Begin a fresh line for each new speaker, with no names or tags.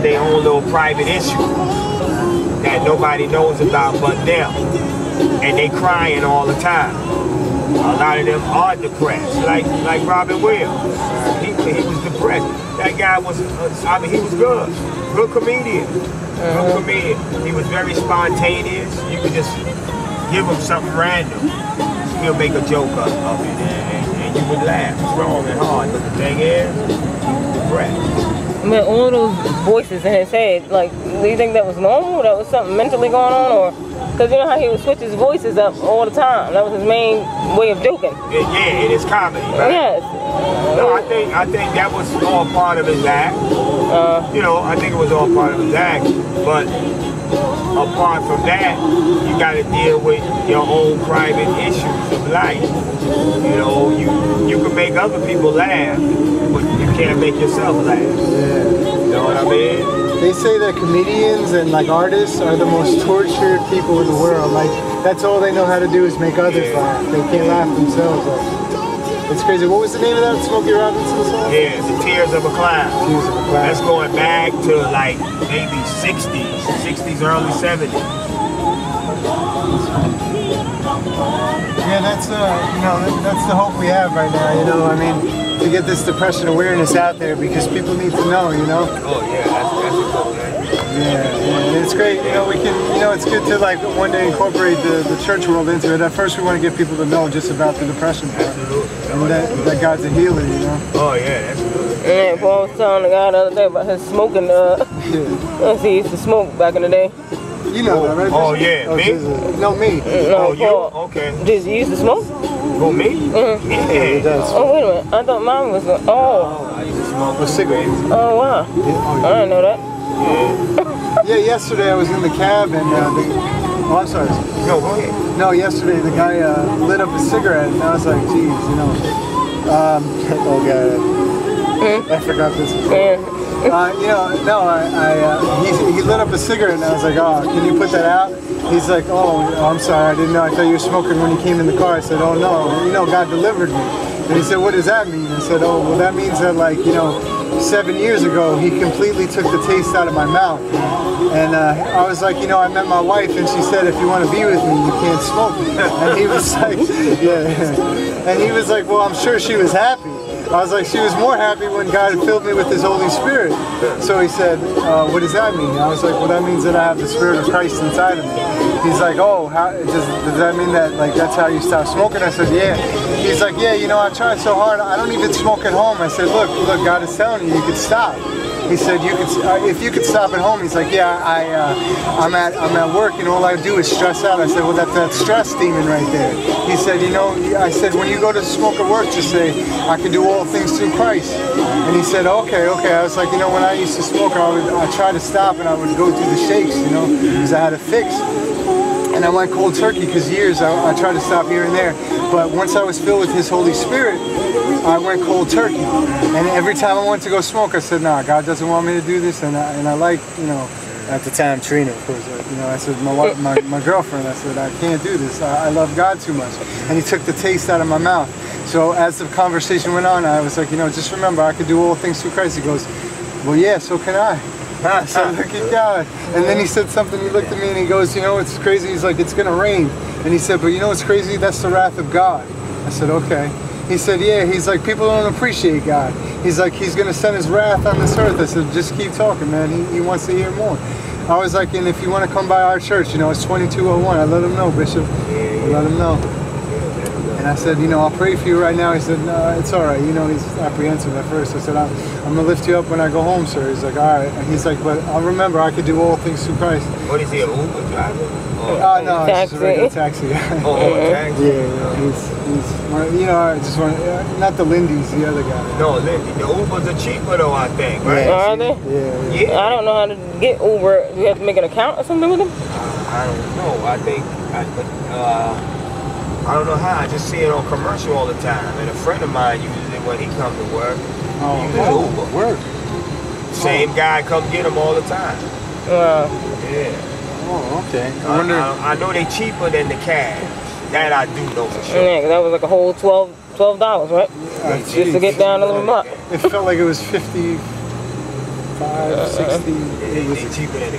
with their own little private issue that nobody knows about but them. And they crying all the time. A lot of them are depressed, like Robin Williams. He was depressed. That guy was, I mean, he was good. Good comedian. Good comedian. He was very spontaneous. You could just give him something random. He'll make a joke of it, and you would laugh. It's wrong and hard, but the thing is, he was depressed.
I mean, all those voices in his head, like, do you think that was normal? That was something mentally going on, or? Because you know how he would switch his voices up all the time. That was his main way of joking.
Yeah, it is comedy, right?
Yes.
No, I think that was all part of his act. You know, I think it was all part of his act. But apart from that, you got to deal with your own private issues of life. You know, you can make other people laugh, but you can't make yourself laugh.
Yeah.
You know what I mean?
They say that comedians and like artists are the most tortured people in the world. Like that's all they know how to do is make others laugh. They can't laugh themselves. Like, it's crazy. What was the name of that Smokey Robinson song?
Yeah, The Tears of a Clown.
Tears of a Clown.
That's going back to like maybe 60s, early 70s.
Yeah, that's you know, that's the hope we have right now. You know, I mean, to get this depression awareness out there because people need to know. You know.
Oh yeah, that's a good thing.
Yeah, and it's great. You know, we can. You know, it's good to like one day incorporate the church world into it. At first, we want to get people to know just about the depression part, and that God's a healer. You know.
Oh yeah, that's good.
Yeah, Paul was telling the guy the other day about his smoking. He used to smoke back in the day.
You know that, right?
Oh yeah,
oh,
me?
No, me.
No, you?
Paul.
Okay.
Just you used to smoke?
Who, me?
Mm-hmm.
Yeah.
Oh wait a minute, I thought mine was.
I used to smoke
with cigarettes.
Oh wow. I didn't know that.
Yeah, yesterday I was in the cab and oh, I'm sorry.
No, go ahead.
No, yesterday the guy lit up a cigarette and I was like, geez, you know. Oh god, I forgot this. You know, no, he lit up a cigarette and I was like, oh, can you put that out? He's like, oh, I'm sorry, I didn't know. I thought you were smoking when you came in the car. I said, oh no, you know, God delivered me. And he said, what does that mean? I said, oh, well, that means that, like, you know, 7 years ago, he completely took the taste out of my mouth. And I was like, you know, I met my wife and she said, if you want to be with me, you can't smoke. And he was like, yeah. And he was like, well, I'm sure she was happy. I was like, she was more happy when God filled me with His Holy Spirit. So he said, what does that mean? I was like, well, that means that I have the Spirit of Christ inside of me. He's like, oh, does that mean that, like, that's how you stop smoking? I said, yeah. He's like, yeah, you know, I tried so hard. I don't even smoke at home. I said, look, God is telling you, you could stop. He said, you could, if you could stop at home. He's like, yeah, I'm at work and all I do is stress out. I said, well, that's that stress demon right there. He said, you know, I said, when you go to smoke at work, just say, I can do all things through Christ. And he said, okay. I was like, you know, when I used to smoke, I try to stop and I would go through the shakes, you know, because I had a fix. And I went cold turkey because years I tried to stop here and there. But once I was filled with His Holy Spirit, I went cold turkey. And every time I wanted to go smoke, I said, nah, God doesn't want me to do this. And I like, you know, at the time, Trina, of course, you know, I said, my girlfriend, I said, I can't do this. I love God too much. And He took the taste out of my mouth. So as the conversation went on, I was like, you know, just remember, I can do all things through Christ. He goes, well, yeah, so can I. So look at God. And then he said something, he looked at me and he goes, you know, it's crazy. He's like, it's going to rain. And he said, but you know what's crazy? That's the wrath of God. I said, okay. He said, yeah. He's like, people don't appreciate God. He's like, He's going to send His wrath on this earth. I said, just keep talking, man. He wants to hear more. I was like, and if you want to come by our church, you know, it's 2201. I let him know, Bishop. I let him know. And I said, you know, I'll pray for you right now. He said, no, it's all right. You know, he's apprehensive at first. I said, I'm going to lift you up when I go home, sir. He's like, all right. And he's like, but I'll remember I could do all things through Christ.
What is he, a Uber driver?
No, it's just a regular taxi.
Taxi?
Yeah, he's you know, I just want, not the Lindy's, the other guy.
No, Lindy. The Ubers are cheaper though, I think, right?
Yeah, are they?
Yeah.
I don't know how to get Uber. Do you have to make an account or something with them?
I don't know. I think, I don't know how. I just see it on commercial all the time. And a friend of mine uses it when he comes to work. He uses Uber.
Work.
Same guy come get him all the time. Yeah.
Oh, okay.
I know they cheaper than the cab. That I do know for sure.
Yeah, because that was like a whole $12, right? Just to get down a little block.
It felt like it was 50 55, 60. It was
cheaper than the